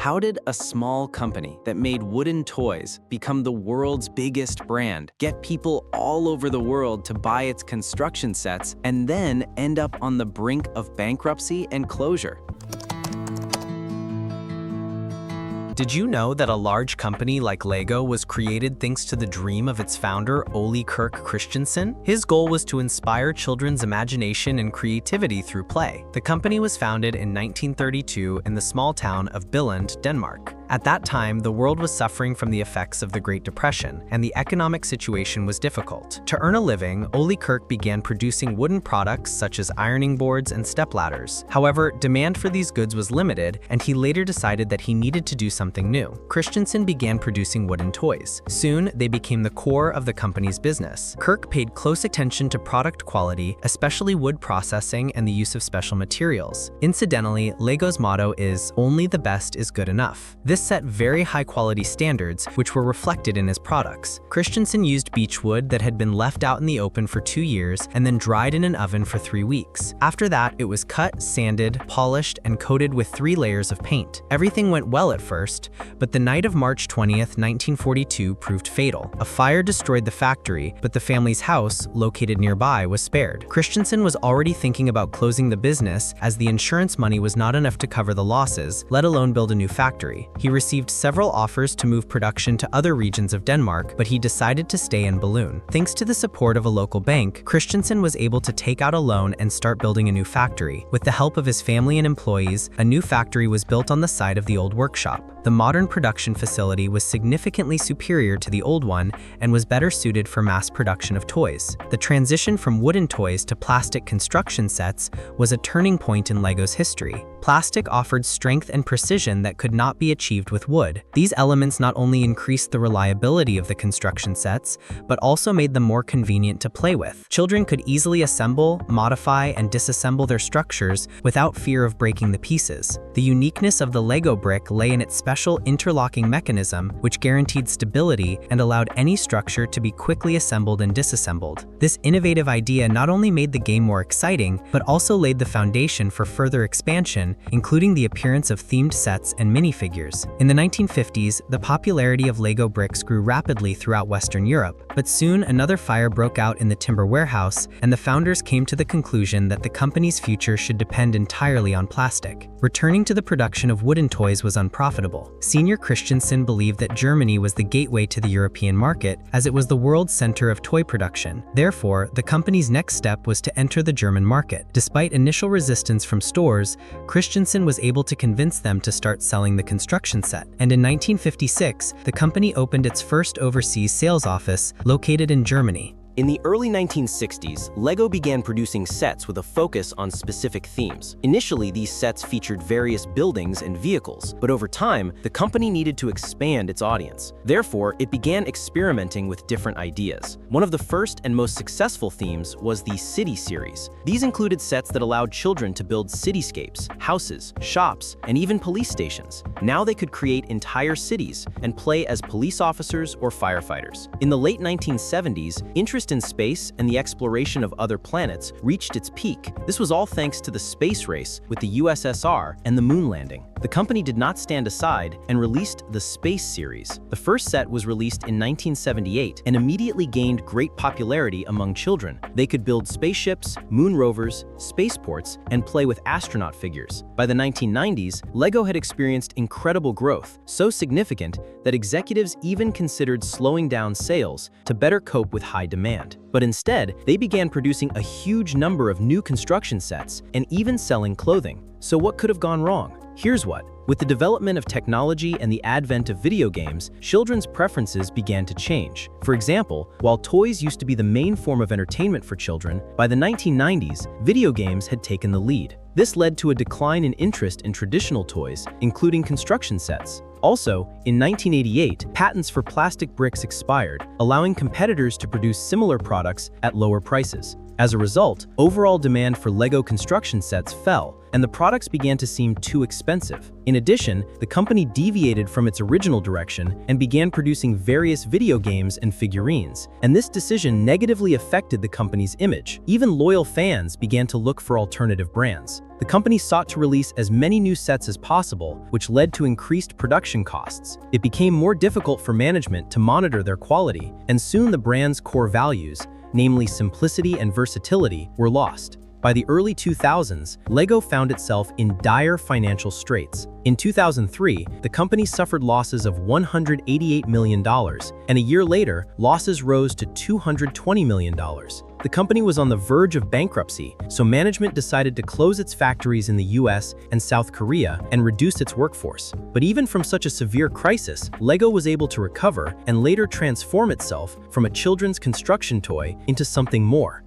How did a small company that made wooden toys become the world's biggest brand, get people all over the world to buy its construction sets, and then end up on the brink of bankruptcy and closure? Did you know that a large company like Lego was created thanks to the dream of its founder, Ole Kirk Christensen? His goal was to inspire children's imagination and creativity through play. The company was founded in 1932 in the small town of Billund, Denmark. At that time, the world was suffering from the effects of the Great Depression, and the economic situation was difficult. To earn a living, Ole Kirk began producing wooden products such as ironing boards and stepladders. However, demand for these goods was limited, and he later decided that he needed to do something new. Christensen began producing wooden toys. Soon, they became the core of the company's business. Kirk paid close attention to product quality, especially wood processing and the use of special materials. Incidentally, Lego's motto is, "Only the best is good enough." This set very high-quality standards, which were reflected in his products. Christensen used beech wood that had been left out in the open for 2 years and then dried in an oven for 3 weeks. After that, it was cut, sanded, polished, and coated with 3 layers of paint. Everything went well at first, but the night of March 20th, 1942 proved fatal. A fire destroyed the factory, but the family's house, located nearby, was spared. Christensen was already thinking about closing the business as the insurance money was not enough to cover the losses, let alone build a new factory. He received several offers to move production to other regions of Denmark, but he decided to stay in Billund. Thanks to the support of a local bank, Christensen was able to take out a loan and start building a new factory. With the help of his family and employees, a new factory was built on the site of the old workshop. The modern production facility was significantly superior to the old one and was better suited for mass production of toys. The transition from wooden toys to plastic construction sets was a turning point in Lego's history. Plastic offered strength and precision that could not be achieved with wood. These elements not only increased the reliability of the construction sets, but also made them more convenient to play with. Children could easily assemble, modify, and disassemble their structures without fear of breaking the pieces. The uniqueness of the Lego brick lay in its special interlocking mechanism, which guaranteed stability and allowed any structure to be quickly assembled and disassembled. This innovative idea not only made the game more exciting, but also laid the foundation for further expansion, including the appearance of themed sets and minifigures. In the 1950s, the popularity of Lego bricks grew rapidly throughout Western Europe, but soon another fire broke out in the timber warehouse, and the founders came to the conclusion that the company's future should depend entirely on plastic. Returning to the production of wooden toys was unprofitable. Senior Christensen believed that Germany was the gateway to the European market, as it was the world's center of toy production. Therefore, the company's next step was to enter the German market. Despite initial resistance from stores, Christensen was able to convince them to start selling the construction set. And in 1956, the company opened its first overseas sales office, located in Germany. In the early 1960s, Lego began producing sets with a focus on specific themes. Initially, these sets featured various buildings and vehicles, but over time, the company needed to expand its audience. Therefore, it began experimenting with different ideas. One of the first and most successful themes was the City series. These included sets that allowed children to build cityscapes, houses, shops, and even police stations. Now they could create entire cities and play as police officers or firefighters. In the late 1970s, interest in space and the exploration of other planets reached its peak. This was all thanks to the space race with the USSR and the moon landing. The company did not stand aside and released the Space series. The first set was released in 1978 and immediately gained great popularity among children. They could build spaceships, moon rovers, spaceports, and play with astronaut figures. By the 1990s, Lego had experienced incredible growth, so significant that executives even considered slowing down sales to better cope with high demand. But instead, they began producing a huge number of new construction sets and even selling clothing. So what could have gone wrong? Here's what. With the development of technology and the advent of video games, children's preferences began to change. For example, while toys used to be the main form of entertainment for children, by the 1990s, video games had taken the lead. This led to a decline in interest in traditional toys, including construction sets. Also, in 1988, patents for plastic bricks expired, allowing competitors to produce similar products at lower prices. As a result, overall demand for Lego construction sets fell, and the products began to seem too expensive. In addition, the company deviated from its original direction and began producing various video games and figurines, and this decision negatively affected the company's image. Even loyal fans began to look for alternative brands. The company sought to release as many new sets as possible, which led to increased production costs. It became more difficult for management to monitor their quality, and soon the brand's core values, namely simplicity and versatility, were lost. By the early 2000s, LEGO found itself in dire financial straits. In 2003, the company suffered losses of $188 million, and a year later, losses rose to $220 million. The company was on the verge of bankruptcy, so management decided to close its factories in the US and South Korea and reduce its workforce. But even from such a severe crisis, LEGO was able to recover and later transform itself from a children's construction toy into something more.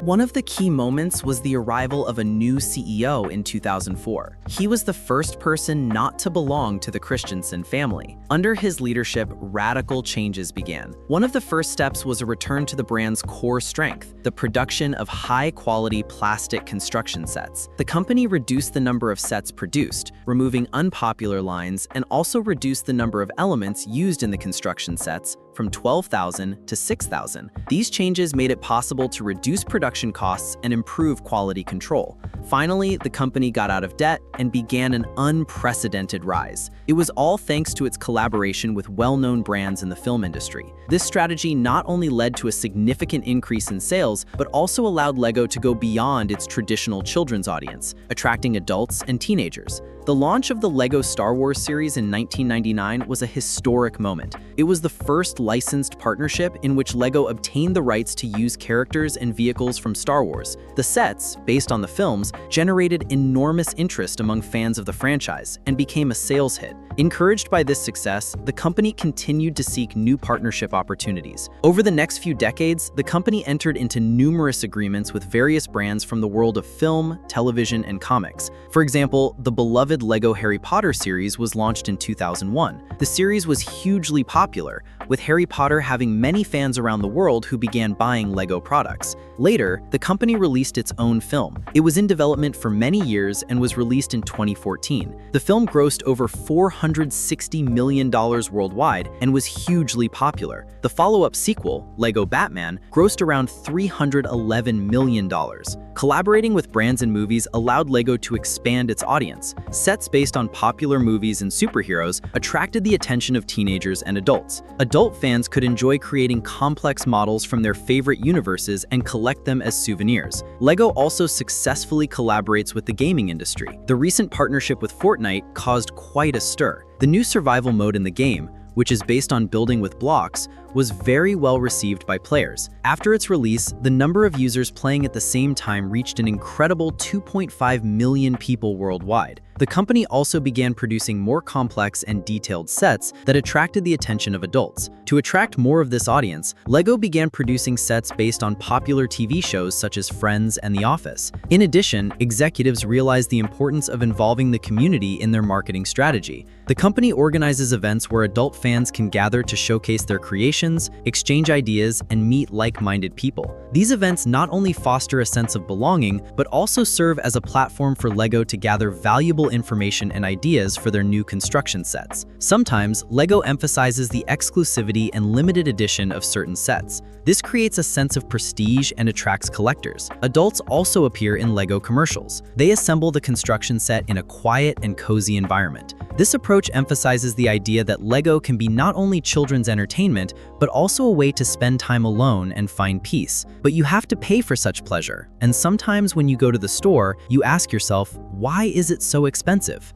One of the key moments was the arrival of a new CEO in 2004. He was the first person not to belong to the Christensen family. Under his leadership, radical changes began. One of the first steps was a return to the brand's core strength, the production of high-quality plastic construction sets. The company reduced the number of sets produced, removing unpopular lines, and also reduced the number of elements used in the construction sets from 12,000 to 6,000. These changes made it possible to reduce production costs and improve quality control. Finally, the company got out of debt and began an unprecedented rise. It was all thanks to its collaboration with well-known brands in the film industry. This strategy not only led to a significant increase in sales, but also allowed LEGO to go beyond its traditional children's audience, attracting adults and teenagers. The launch of the LEGO Star Wars series in 1999 was a historic moment. It was the first licensed partnership in which LEGO obtained the rights to use characters and vehicles from Star Wars. The sets, based on the films, generated enormous interest among fans of the franchise and became a sales hit. Encouraged by this success, the company continued to seek new partnership opportunities. Over the next few decades, the company entered into numerous agreements with various brands from the world of film, television, and comics. For example, the beloved LEGO Harry Potter series was launched in 2001. The series was hugely popular, with Harry Potter having many fans around the world who began buying LEGO products. Later, the company released its own film. It was in development for many years and was released in 2014. The film grossed over $460 million worldwide and was hugely popular. The follow-up sequel, LEGO Batman, grossed around $311 million. Collaborating with brands and movies allowed LEGO to expand its audience. Sets based on popular movies and superheroes attracted the attention of teenagers and adults. Adult fans could enjoy creating complex models from their favorite universes and collect them as souvenirs. LEGO also successfully collaborates with the gaming industry. The recent partnership with Fortnite caused quite a stir. The new survival mode in the game, which is based on building with blocks, was very well received by players. After its release, the number of users playing at the same time reached an incredible 2.5 million people worldwide. The company also began producing more complex and detailed sets that attracted the attention of adults. To attract more of this audience, LEGO began producing sets based on popular TV shows such as Friends and The Office. In addition, executives realized the importance of involving the community in their marketing strategy. The company organizes events where adult fans can gather to showcase their creations, exchange ideas, and meet like-minded people. These events not only foster a sense of belonging, but also serve as a platform for LEGO to gather valuable information and ideas for their new construction sets. Sometimes, LEGO emphasizes the exclusivity and limited edition of certain sets. This creates a sense of prestige and attracts collectors. Adults also appear in LEGO commercials. They assemble the construction set in a quiet and cozy environment. This approach emphasizes the idea that LEGO can be not only children's entertainment, but also a way to spend time alone and find peace. But you have to pay for such pleasure, and sometimes when you go to the store, you ask yourself, why is it so expensive?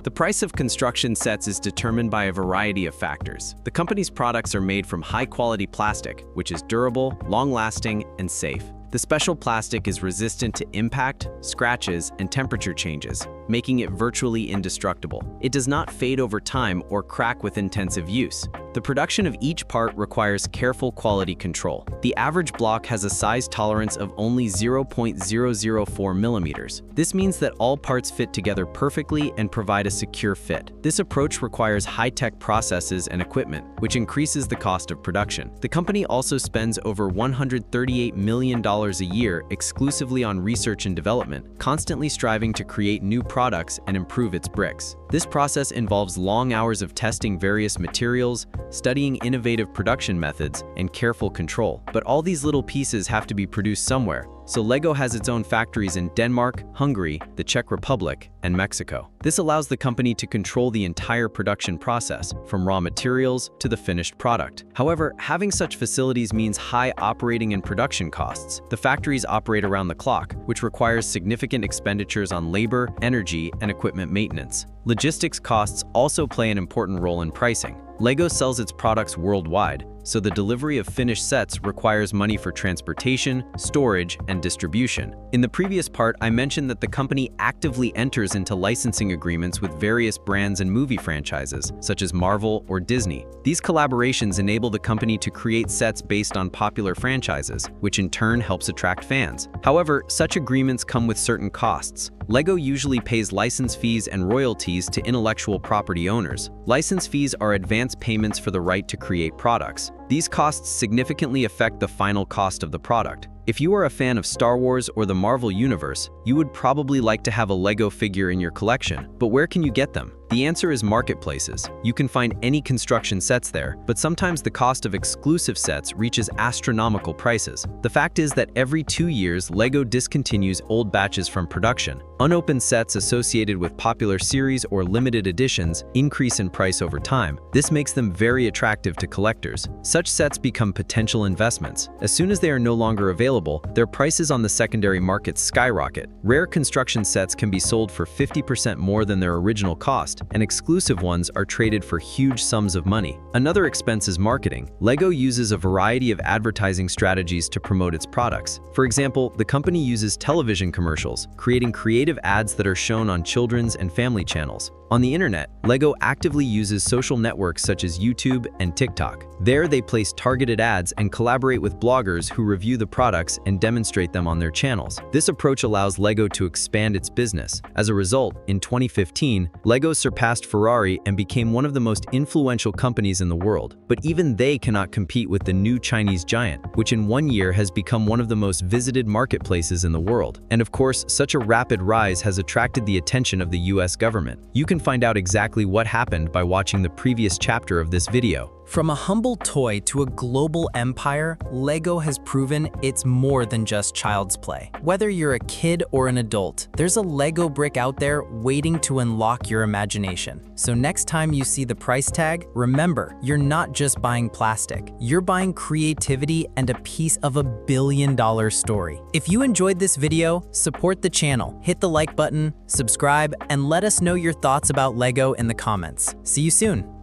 The price of construction sets is determined by a variety of factors. The company's products are made from high-quality plastic, which is durable, long-lasting, and safe. The special plastic is resistant to impact, scratches, and temperature changes, making it virtually indestructible. It does not fade over time or crack with intensive use. The production of each part requires careful quality control. The average block has a size tolerance of only 0.004 millimeters. This means that all parts fit together perfectly and provide a secure fit. This approach requires high-tech processes and equipment, which increases the cost of production. The company also spends over $138 million a year exclusively on research and development, constantly striving to create new products and improve its bricks. This process involves long hours of testing various materials, studying innovative production methods, and careful control. But all these little pieces have to be produced somewhere, so LEGO has its own factories in Denmark, Hungary, the Czech Republic, and Mexico. This allows the company to control the entire production process, from raw materials to the finished product. However, having such facilities means high operating and production costs. The factories operate around the clock, which requires significant expenditures on labor, energy, and equipment maintenance. Logistics costs also play an important role in pricing. LEGO sells its products worldwide, so the delivery of finished sets requires money for transportation, storage, and distribution. In the previous part, I mentioned that the company actively enters into licensing agreements with various brands and movie franchises, such as Marvel or Disney. These collaborations enable the company to create sets based on popular franchises, which in turn helps attract fans. However, such agreements come with certain costs. LEGO usually pays license fees and royalties to intellectual property owners. License fees are advance payments for the right to create products. These costs significantly affect the final cost of the product. If you are a fan of Star Wars or the Marvel Universe, you would probably like to have a LEGO figure in your collection. But where can you get them? The answer is marketplaces. You can find any construction sets there, but sometimes the cost of exclusive sets reaches astronomical prices. The fact is that every 2 years, LEGO discontinues old batches from production. Unopened sets associated with popular series or limited editions increase in price over time. This makes them very attractive to collectors. Such sets become potential investments. As soon as they are no longer available, their prices on the secondary market skyrocket. Rare construction sets can be sold for 50% more than their original cost, and exclusive ones are traded for huge sums of money. Another expense is marketing. LEGO uses a variety of advertising strategies to promote its products. For example, the company uses television commercials, creating creative ads that are shown on children's and family channels. On the internet, LEGO actively uses social networks such as YouTube and TikTok. There, they place targeted ads and collaborate with bloggers who review the products and demonstrate them on their channels. This approach allows LEGO to expand its business. As a result, in 2015, LEGO surpassed Ferrari and became one of the most influential companies in the world. But even they cannot compete with the new Chinese giant, which in 1 year has become one of the most visited marketplaces in the world. And of course, such a rapid rise has attracted the attention of the US government. You can find out exactly what happened by watching the previous chapter of this video. From a humble toy to a global empire, LEGO has proven it's more than just child's play. Whether you're a kid or an adult, there's a LEGO brick out there waiting to unlock your imagination. So next time you see the price tag, remember, you're not just buying plastic. You're buying creativity and a piece of $1 billion story. If you enjoyed this video, support the channel, hit the like button, subscribe, and let us know your thoughts about LEGO in the comments. See you soon.